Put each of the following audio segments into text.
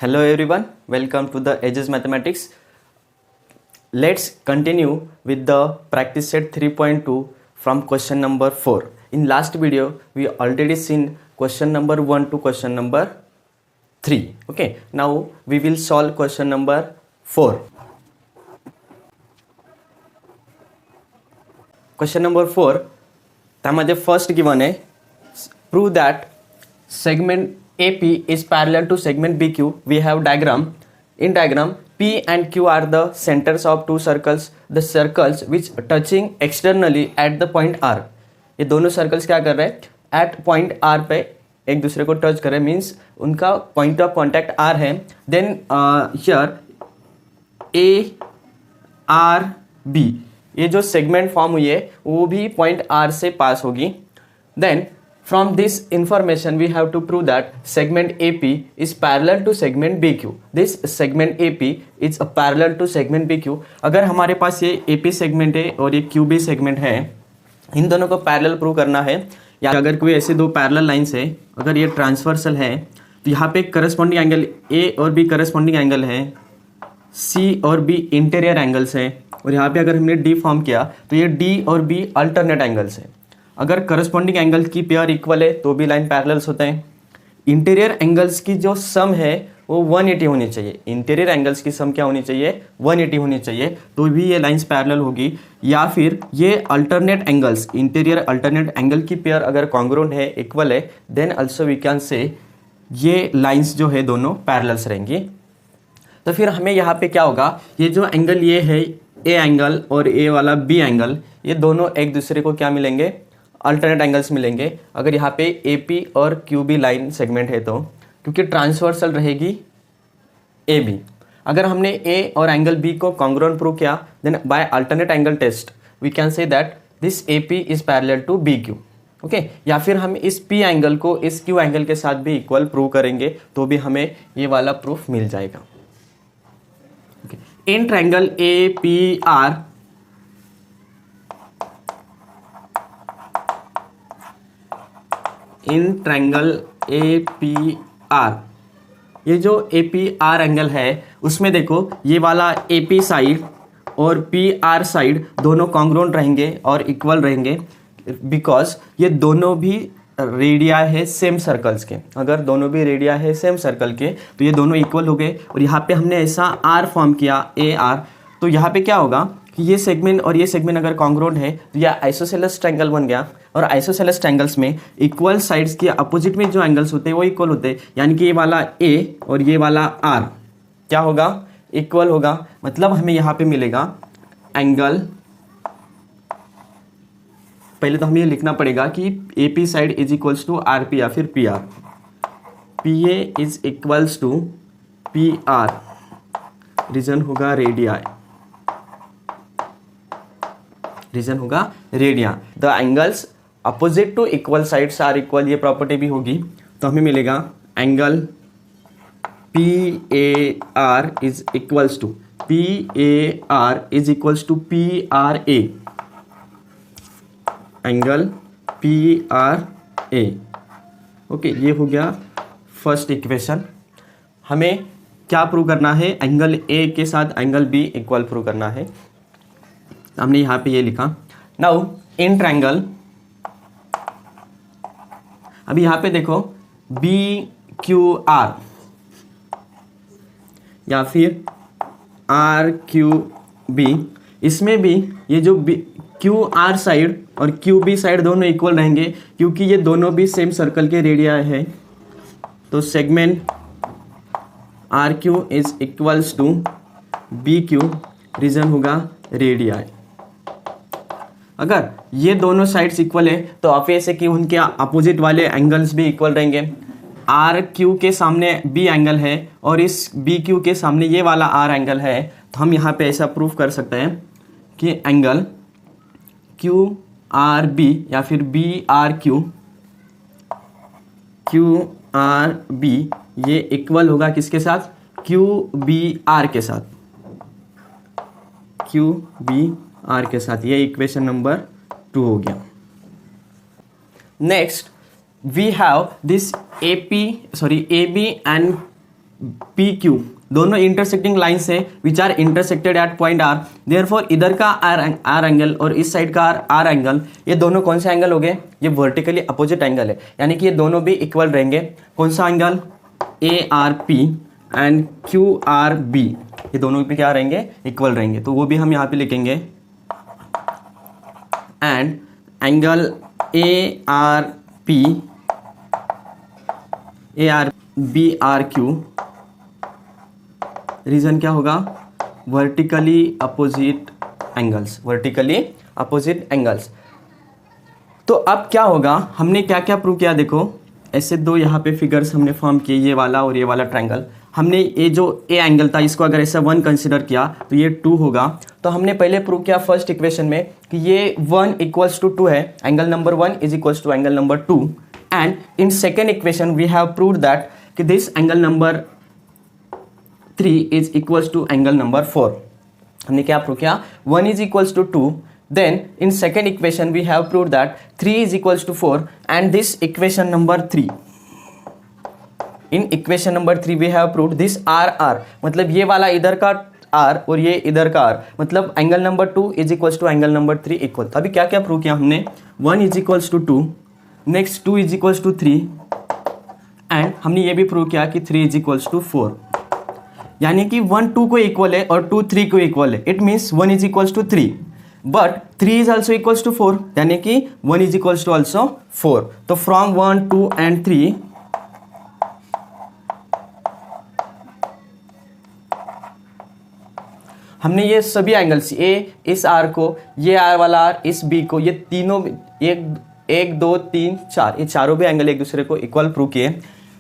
Hello everyone, welcome to the Aegis Mathematics. Let's continue with the practice set 3.2 from question number 4. In last video, we already seen question number 1 to question number 3. Okay, now we will solve question number 4. Question number 4, त्यामध्ये first given आहे, prove that segment AP is parallel to segment BQ. We have diagram. In diagram, P and Q are the centers of two circles. The circles which touching externally at the point R. ये दोनों circles क्या कर रहे हैं? At point R पे एक दूसरे को touch कर रहे हैं. Means उनका point of contact R है. Then here A R B ये जो segment form हुई है वो भी point R से pass होगी. Then from this information we have to prove that segment AP is parallel to segment BQ. This segment AP is a parallel to segment BQ. अगर हमारे pass ये AP segment है और ये QB segment है, in दोनों को parallel prove करना है, या अगर कोई ऐसे दो पैरेलल लाइंस है, अगर ये ट्रांसवर्सल है तो यहाँ पे करस्पॉन्डिंग एंगल A और B करस्पॉन्डिंग एंगल है, C और B इंटीरियर एंगल्स है, और यहाँ पे अगर हमने D फॉर्म किया तो ये D और B अल्टरनेट एंगल्स है. अगर करस्पॉन्डिंग एंगल की पेयर इक्वल है तो भी लाइन पैरेलल्स होते हैं. इंटीरियर एंगल्स की जो सम है वो 180 होनी चाहिए. इंटीरियर एंगल्स की सम क्या होनी चाहिए? 180 होनी चाहिए, तो भी ये लाइंस पैरेलल होगी. या फिर ये alternate angles, interior alternate angle की पेयर अगर कॉन्ग्रुएंट है, इक्वल है, then also we can say ये लाइंस जो है दोनों पैरेलल्स रहेंगी. तो फिर हमें यहाँ पे क्या होगा, ये जो एंगल ये है ए एंगल और ए वाला बी एंगल, ये दोनों एक दूसरे को क्या मिलेंगे? अल्टरनेट एंगल्स मिलेंगे. अगर यहाँ पे AP और QB लाइन सेगमेंट है तो, क्योंकि ट्रांसवर्सल रहेगी AB. अगर हमने A और एंगल B को कॉन्ग्रुएंट प्रूव किया, then by alternate angle test we can say that this AP is parallel to BQ. Okay, या फिर हम इस P एंगल को इस Q एंगल के साथ भी इक्वल प्रूव करेंगे तो भी हमें ये वाला प्रूफ मिल जाएगा. In triangle APR in triangle APR, ये जो APR एंगल है उसमें देखो ये वाला AP साइड और PR साइड दोनों कॉन्ग्रुएंट रहेंगे और इक्वल रहेंगे, बिकॉज ये दोनों भी रेडिया है सेम सर्कल्स के. अगर दोनों भी रेडिया है सेम सर्कल के तो ये दोनों इक्वल हो गए. और यहाँ पे हमने ऐसा R फॉर्म किया AR, तो यहाँ पे क्या होगा कि ये सेगमेंट और ये सेगमेंट अगर कॉन्ग्रुएंट है तो यह आइसोसेलेस ट्रायंगल बन गया. और आइसोसेलेस ट्रायंगल्स में इक्वल साइड्स के अपोजिट में जो एंगल्स होते हैं वो इक्वल होते हैं, यानी कि ये वाला A और ये वाला R क्या होगा? इक्वल होगा. मतलब हमें यहाँ पे मिलेगा एंगल, पहले तो हमें ये लिखना पड़ेगा कि AP side is equals to RP या फिर PR. PA is equals to PR, reason होगा रेडिया, रीजन होगा radii. The angles opposite to equal sides are equal, ये प्रॉपर्टी भी होगी. तो हमें मिलेगा angle PAR is equals to PAR is equals to PRA, angle PRA. Okay, ये हो गया फर्स्ट इक्वेशन. हमें क्या प्रूव करना है? एंगल A के साथ एंगल B इक्वल प्रूव करना है. हमने यहाँ पे ये लिखा. नाउ इन ट्रायंगल, अभी यहाँ पे देखो BQR या फिर RQB, इसमें भी ये जो QR साइड और QB साइड दोनों इक्वल रहेंगे, क्योंकि ये दोनों भी सेम सर्कल के रेडिया है. तो segment RQ is equals to BQ, reason होगा रेडिया. अगर ये दोनों साइड्स इक्वल है तो ऑब्वियस है कि उनके अपोजिट वाले एंगल्स भी इक्वल रहेंगे. RQ के सामने B एंगल है और इस BQ के सामने ये वाला R एंगल है, तो हम यहाँ पे ऐसा प्रूफ कर सकते हैं कि एंगल QRB या फिर QRB ये इक्वल होगा किसके साथ? QBR के साथ, QBR के साथ. ये इक्वेशन नंबर 2 हो गया. Next we have this AB and P Q दोनों इंटरसेक्टिंग लाइन्स है which are intersected at point R, therefore इधर का आर एंगल और इस साइड का आर एंगल, ये दोनों कौन से एंगल हो गए, ये वर्टिकली अपोजिट एंगल है, यानी कि ये दोनों भी इक्वल रहेंगे। कौन सा angle, A R P and Q R B, ये दोनों भी क्या रहेंगे, इक्वल रहेंगे, तो वो भी हम यहाँ पे लिखेंगे। And angle A R B R Q, reason क्या होगा, वर्टिकली अपोजिट एंगल्स। तो अब क्या होगा, हमने क्या क्या प्रूव किया, देखो ऐसे दो यहाँ पे फिगर्स हमने फॉर्म किए, ये वाला और ये वाला ट्रायंगल। हमने ये जो ए एंगल था इसको अगर ऐसा 1 कंसिडर किया तो ये 2 होगा। तो हमने पहले प्रूव किया फर्स्ट इक्वेशन में कि ये 1 इक्वल्स टू 2 है, angle number 1 is equals to angle number 2। And in second equation we have proved that कि this angle number 3 is equals to angle number 4। हमने क्या प्रूव किया, 1 is equals to 2, then in second equation we have proved that 3 is equals to 4 and this equation number 3, in equation number 3 we have proved this r, मतलब ये वाला इधर का r और ये इधर का r, मतलब angle number 2 is equals to angle number 3 equal. अभी क्या क्या प्रूव किया हमने, 1 is equals to 2, next 2 is equals to 3 and हमने ये भी प्रूव किया कि 3 इज इक्वल्स टू 4, यानी कि 1 2 को इक्वल है और 2 3 को इक्वल है। It means 1 is equals to 3 but 3 is also equals to 4, यानी कि 1 is equals to also 4। तो from 1 2 and 3 हमने ये सभी एंगल्स, ए इस आर को, ये आर वाला आर इस बी को, ये तीनों एक 2 3 4 ये चारों भी एंगल एक दूसरे को इक्वल प्रूव किए।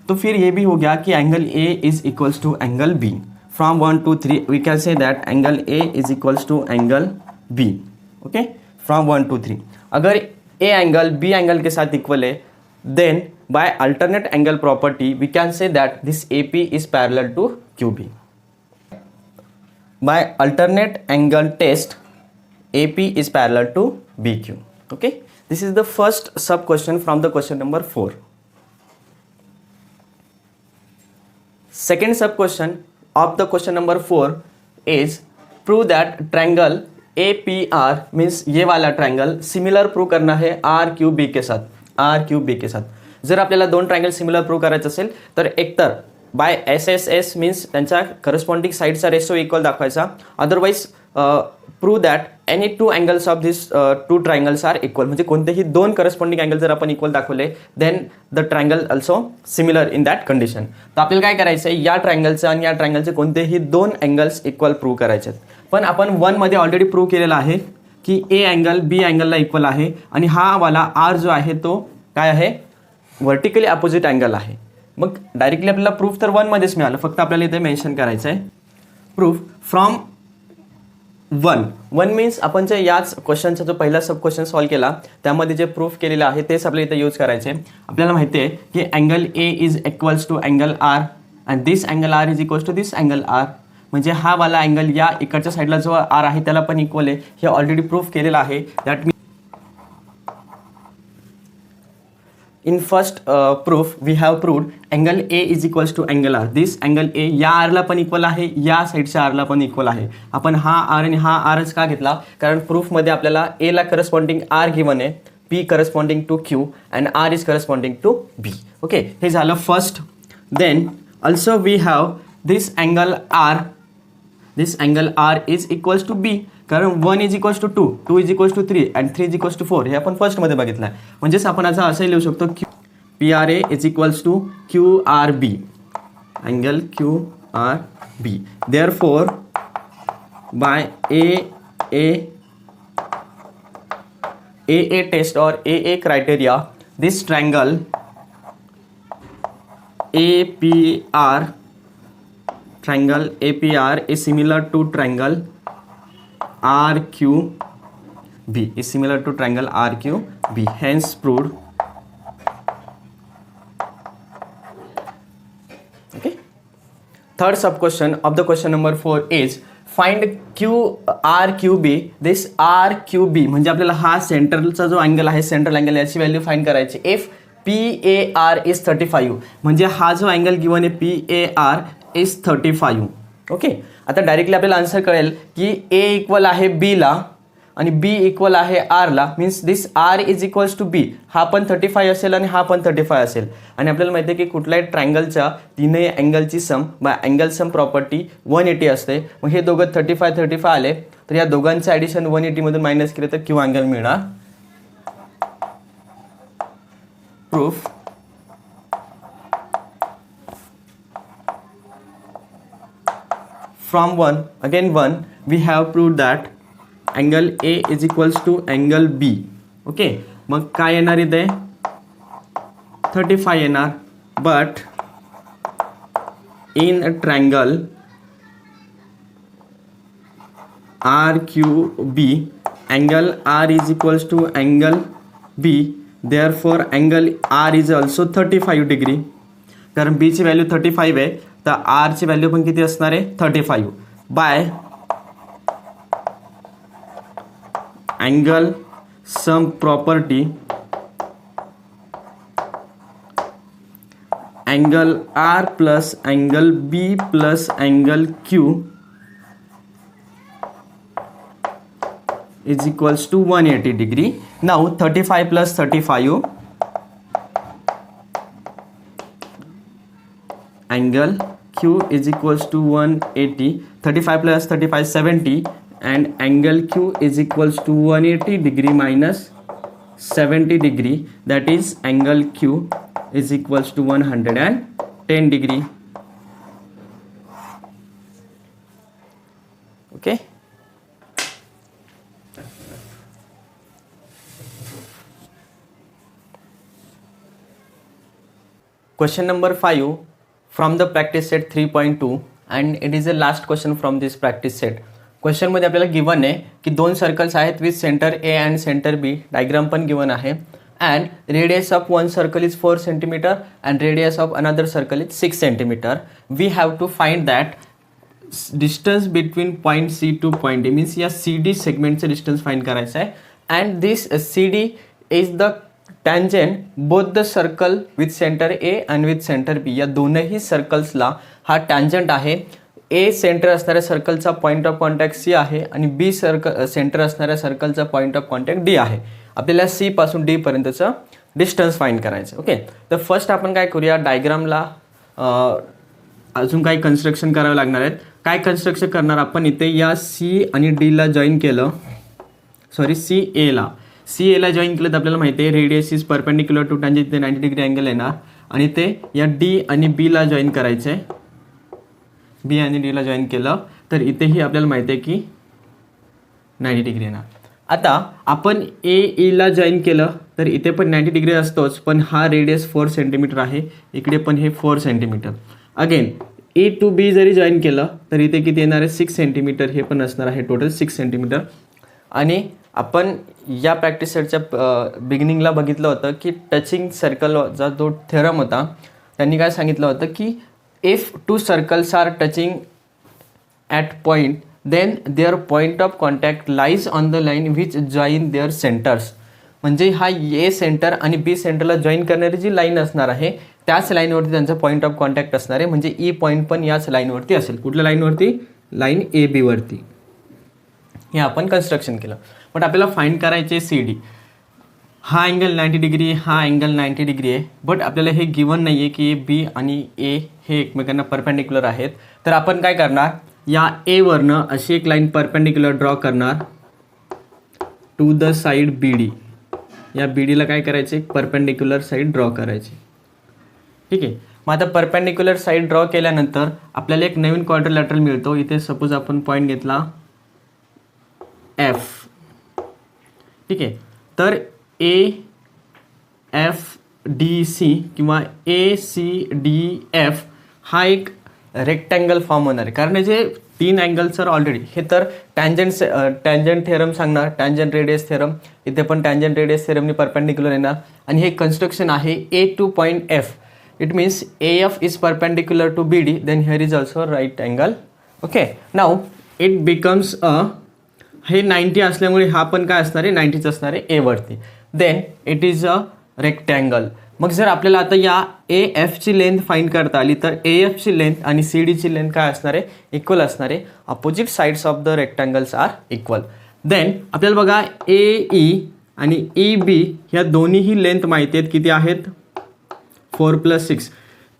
तो फिर ये भी हो गया कि angle A is equals to angle B. From 1 2 3 we can say that angle A is equals to angle B. Okay, from 1 2 3 अगर ए एंगल बी एंगल के साथ इक्वल है, then by alternate angle property we can say that this A P is parallel to Q B. By alternate angle test A P is parallel to B Q. Okay, this is the first sub question from the question number 4। Second sub question of the question number 4 is prove that triangle APR means ये वाला triangle similar prove करना है RQB के साथ। जर आपल्याला दोन triangle similar prove करायचं असेल तर एकतर बाय SSS मीन्स त्यांच्या करस्पॉन्डिंग साईडचा रेशो इक्वल दाखवायचा, otherwise prove that any 2 angles of this 2 triangles are equal, म्हणजे कोणतेही 2 करस्पॉन्डिंग अँगल जर आपण इक्वल दाखवले then the triangle also similar in that condition. तर आपल्याला काय करायचं आहे, या ट्रायंगलचं आणि या ट्रायंगलचे कोणतेही 2 अँगल्स इक्वल प्रूव करायचे आहेत। पण आपण 1 मध्ये ऑलरेडी प्रूव केलेला आहे की ए अँगल बी अँगलला इक्वल आहे आणि हा वाला आर जो आहे तो काय आहे, व्हर्टिकली अपोजिट अँगल आहे। मग डायरेक्टली आपल्याला प्रूफ तर 1 मध्येच मिळालं, फक्त आपल्याला इथे मेन्शन करायचं आहे प्रूफ फ्रॉम 1 मीन्स आपण जे याच क्वेश्चनचा जो पहिला सब क्वेश्चन सॉल्व केला त्यामध्ये जे प्रूफ केलेलं आहे तेच आपल्याला इथे यूज करायचे। आपल्याला माहिती आहे की angle A is equals to angle R and this angle R is equals to this angle R, म्हणजे हा वाला अँगल या इकडच्या साईडला जो आर आहे त्याला पण इक्वल आहे, हे ऑलरेडी प्रूफ केलेलं आहे। That means in first proof we have proved angle A is equals to angle R. This angle A या R ला पण इक्वल आहे, या साईडच्या R ला पण इक्वल आहे। आपण हा R आणि हा Rच का घेतला, कारण प्रूफ मध्ये आपल्याला A ला करस्पॉन्डिंग R गिवन आहे, P corresponding to Q and R is corresponding to B. Okay, हे झालं first. Then also we have this angle R is equals to B, कारण 1 is equals to 2, 2 is equals to 3 and 3 is equals to 4 हे आपण फर्स्टमध्ये बघितलं आहे। म्हणजेच आपण आता असंही लिहू शकतो PRA is equals to QRB, angle QRB। Therefore by AA test और AA criteria this triangle APR is similar to triangle RQB, is similar to triangle RQB, hence proved। Okay, third sub question of the question number 4 is find RQB. this RQB म्हणजे आपल्याला हा सेंट्रलचा जो angle आहे, central angle याची value find करायची। If PAR is 35, म्हणजे हा जो अँगल गिवन आहे PAR इज 35. ओके, आता डायरेक्टली आपल्याला आन्सर कळेल की ए इक्वल आहे बीला आणि बी इक्वल आहे आरला, means this R is equals to B. हा पण 35 असेल आणि हा पण 35 असेल. आणि आपल्याला माहिती आहे की कुठल्याही ट्रायंगलच्या तिन्ही अँगलची सम बाय अँगल सम प्रॉपर्टी 180 असते. मग हे दोघं 35 आले तर या दोघांचं ॲडिशन 180 मधून मायनस केलं तर क्यू अँगल मिळणार. Proof from 1 we have proved that angle A is equals to angle B. Okay, मग काय येणार इथे 35 येणार. But in a triangle RQB angle R is equals to angle B, therefore angle R is also 35 degree. कारण B ची value 35 आहे तर R ची व्हॅल्यू पण किती असणार आहे 35 by angle sum property angle R plus angle B plus angle Q is equals to 180 degree. Now 35 plus 35 angle Q is equals to 180. 35 plus 35 70 and angle Q is equals to 180 degree minus 70 degree, that is angle Q is equals to 110 degree. Okay. Question number 5 from the practice set 3.2 and it is the last question from this practice set. Question मध्ये आपल्याला given आहे की दोन circles आहेत with centre A and centre B. Diagram पण given आहे and radius of one circle is 4 centimetre and radius of another circle is 6 centimetre. We have to find that distance between point C to point D, means या C D सेगमेंटचं distance find करायचं आहे. And this C D is the tangent both the circle with centre A and with center B. या दोनही सर्कल्सला हा tangent आहे. A center असणाऱ्या सर्कलचा पॉईंट ऑफ कॉन्टॅक्ट सी आहे आणि बी सेंटर असणाऱ्या सर्कलचा पॉईंट ऑफ कॉन्टॅक्ट डी आहे. आपल्याला सी पासून डी पर्यंतचं डिस्टन्स फाइंड करायचं. ओके, तर फर्स्ट आपण काय करूया, डायग्रामला अजून काही कन्स्ट्रक्शन करावं लागणार आहेत. काय कन्स्ट्रक्शन करणार आपण इथे या सी आणि डीला जॉईन केलं, सॉरी सी एला जॉईन केलं तर आपल्याला माहिती आहे radius is perpendicular to tangent, इथे 90 डिग्री अँगल येणार आणि ते या डी आणि बीला जॉईन करायचं आहे. बी आणि डीला जॉईन केलं तर इथेही आपल्याला माहिती आहे की 90 डिग्री येणार. आता आपण ईला जॉईन केलं तर इथे पण 90 डिग्री असतोच, पण हा रेडियस 4 सेंटीमीटर आहे, इकडे पण हे 4 centimetre. Again A to be जरी जॉईन केलं तर इथे किती येणार आहे 6 सेंटीमीटर, हे पण असणार आहे टोटल 6 सेंटीमीटर. आणि आपण या प्रॅक्टिस सेटच्या बिगिनिंगला बघितलं होतं की टचिंग सर्कलचा जो थेरम होता त्यांनी काय सांगितलं होतं की if two circles are touching at point then their point of contact lies on the line which join their centres. म्हणजे हा ए सेंटर आणि बी सेंटरला जॉईन करणारी जी लाईन असणार आहे त्याच लाईनवरती त्यांचा पॉईंट ऑफ कॉन्टॅक्ट असणार आहे. म्हणजे ई पॉईंट पण याच लाईनवरती असेल. कुठल्या लाईनवरती, लाईन ए बी वरती. हे आपण कन्स्ट्रक्शन केलं. बट आपल्याला फाइंड करायचे सी डी. हा अँगल 90 डिग्री, हा अँगल 90 डिग्री आहे, बट आपल्याला हे गिवन नाही आहे की बी आणि ए हे एकमेकांना परपेंडिक्युलर आहेत. तर आपण काय करणार, या ए वरनं अशी एक लाईन परपेंडिक्युलर ड्रॉ करणार to the side B D. या बी डीला काय करायचे, एक परपेंडिक्युलर साईड ड्रॉ करायची. ठीक आहे. मग आता परपेंडिक्युलर साईड ड्रॉ केल्यानंतर आपल्याला एक नवीन क्वाड्रिलॅटरल मिळतो. इथे सपोज आपण पॉईंट घेतला एफ. ठीक आहे. तर ए एफ डी सी किंवा ए सी डी एफ हा एक रेक्टँगल फॉर्म होणार आहे. कारण जे 3 अँगल्स आर ऑलरेडी, हे तर टँजंट थेरम सांगणार, टँजंट रेडियस थेरम. इथे पण टँजंट रेडियस थेरमनी परपेंडिक्युलर येणार. आणि हे कन्स्ट्रक्शन आहे A to point F. It means A F is perpendicular to B D, then here is also right angle. Okay, now it becomes हे 90 असल्यामुळे हा पण काय असणार आहे 90च असणार आहे ए वरती. Then it is a rectangle. मग जर आपल्याला आता या ए एफची लेंथ फाइंड करता आली तर ए एफची लेंथ आणि सी डीची लेंथ काय असणार आहे, इक्वल असणार आहे. Opposite sides of the rectangles are equal. Then आपल्याला बघा ए ई आणि ई बी ह्या दोन्हीही लेंथ माहिती आहेत, किती आहेत, 4 + 6.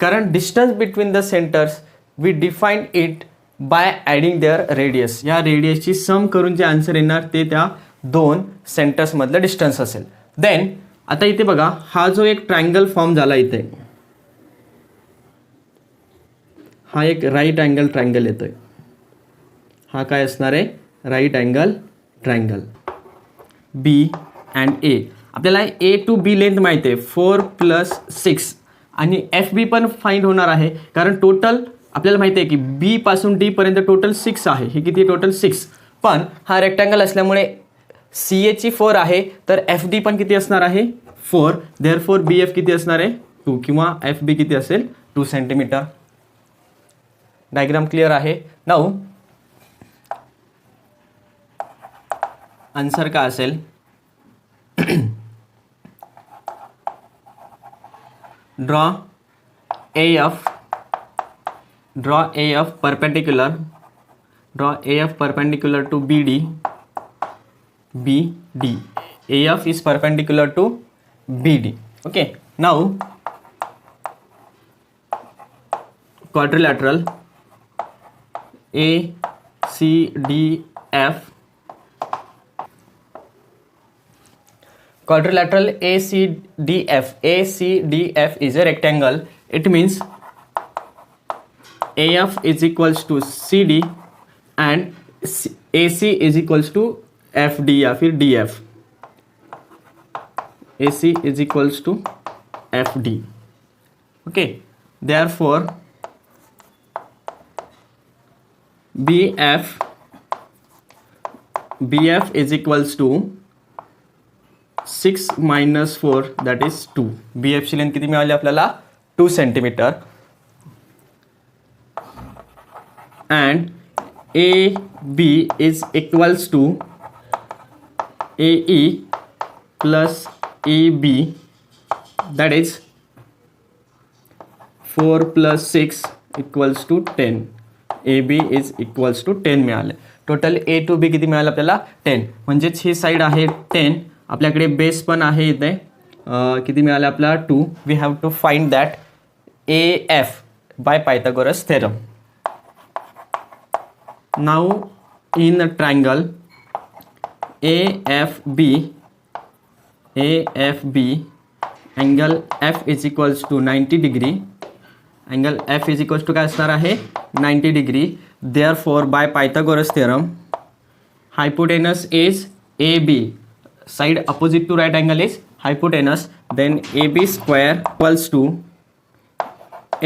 कारण distance between the centres we define it by adding their radius. या रेडियसची सम करून जे आन्सर येणार ते त्या दोन सेंटर्समधलं डिस्टन्स असेल. देन आता इथे बघा हा जो एक ट्रायंगल फॉर्म झाला इथे, हा एक राईट अँगल ट्रायंगल येतोय. हा काय असणार आहे, right angle triangle. B and A, आपल्याला ए टू बी लेंथ माहिती आहे 4 + 6 आणि एफ बी पण फाइंड होणार आहे कारण टोटल आपल्याला माहिती आहे की बी पासून डी पर्यंत टोटल 6 आहे. हे किती, टोटल 6. पण हा रेक्टँगल असल्यामुळे सी एची 4 आहे तर एफ डी पण किती असणार आहे, 4. देअरफॉर बी एफ किती असणार आहे, 2 किंवा एफ बी किती असेल, 2 सेंटीमीटर. डायग्राम क्लिअर आहे. नाऊ आन्सर काय असेल, draw AF perpendicular to BD. AF is perpendicular to BD. Okay, now quadrilateral ACDF. Quadrilateral ACDF is a rectangle. It means AF is equals to CD and AC is equals to FD या फिर DF. AC is equals to FD. Okay, therefore BF is equals to 6 - 4 that is 2. BF ची length किती मिळाली आपल्याला, 2 centimetre. and AB is equals to AE plus EB, that is 4 + 6 equals to 10. AB is equals to 10 मिळाले. Total A to B किती मिळालं आपल्याला, 10. म्हणजेच ही side आहे 10. आपल्याकडे बेस पण आहे इथे, किती मिळाले आपल्याला, 2. We have to find that AF by Pythagoras theorem. Now in triangle AFB angle F is equals to 90 degree. Angle F is equals to काय असणार आहे, 90 degree. Therefore by Pythagoras theorem hypotenuse is AB. Side opposite to right angle is hypotenuse. Then AB square equals to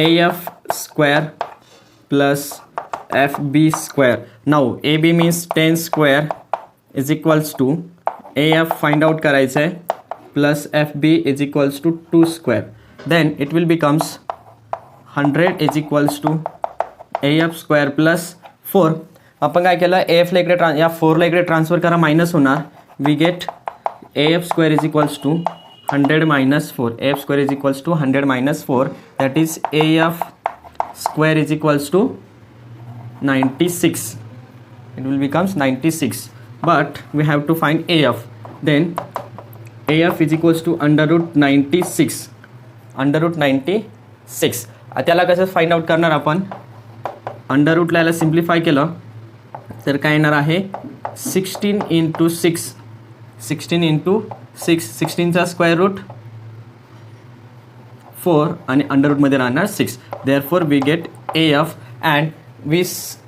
AF square plus FB square. Now AB means 10 square is equals to AF find out करायचं आहे plus FB is equals to 2 square. Then it will becomes 100 is equals to AF square plus 4. आपण काय केलं, AF ला इकडे या 4 ला इकडे ट्रान्सफर करा, मायनस होणार. We get AF square is equals to 100 minus 4. AF square is equals to 100 minus 4. That is AF square is equals to 96. It will becomes 96. But we have to find AF. Then AF is equals to under root 96. Under root 96. त्याला कसं find out करणार आपण, under रूटला याला simplify केलं तर काय येणार आहे, 16 × 6. 16 × 6, 16चा स्क्वेअर रूट 4 आणि अंडर रूटमध्ये राहणार 6. Therefore we get AF and we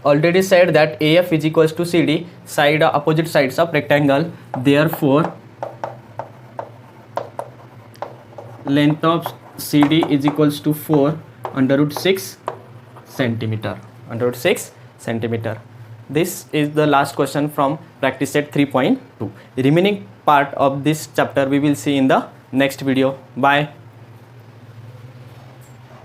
already said that AF is equals to CD, side opposite sides of rectangle. Therefore length of CD is equals to 4 under root 6 centimeter. Under root 6 centimeter. This is the last question from practice set 3.2. The remaining part of this chapter we will see in the next video. Bye.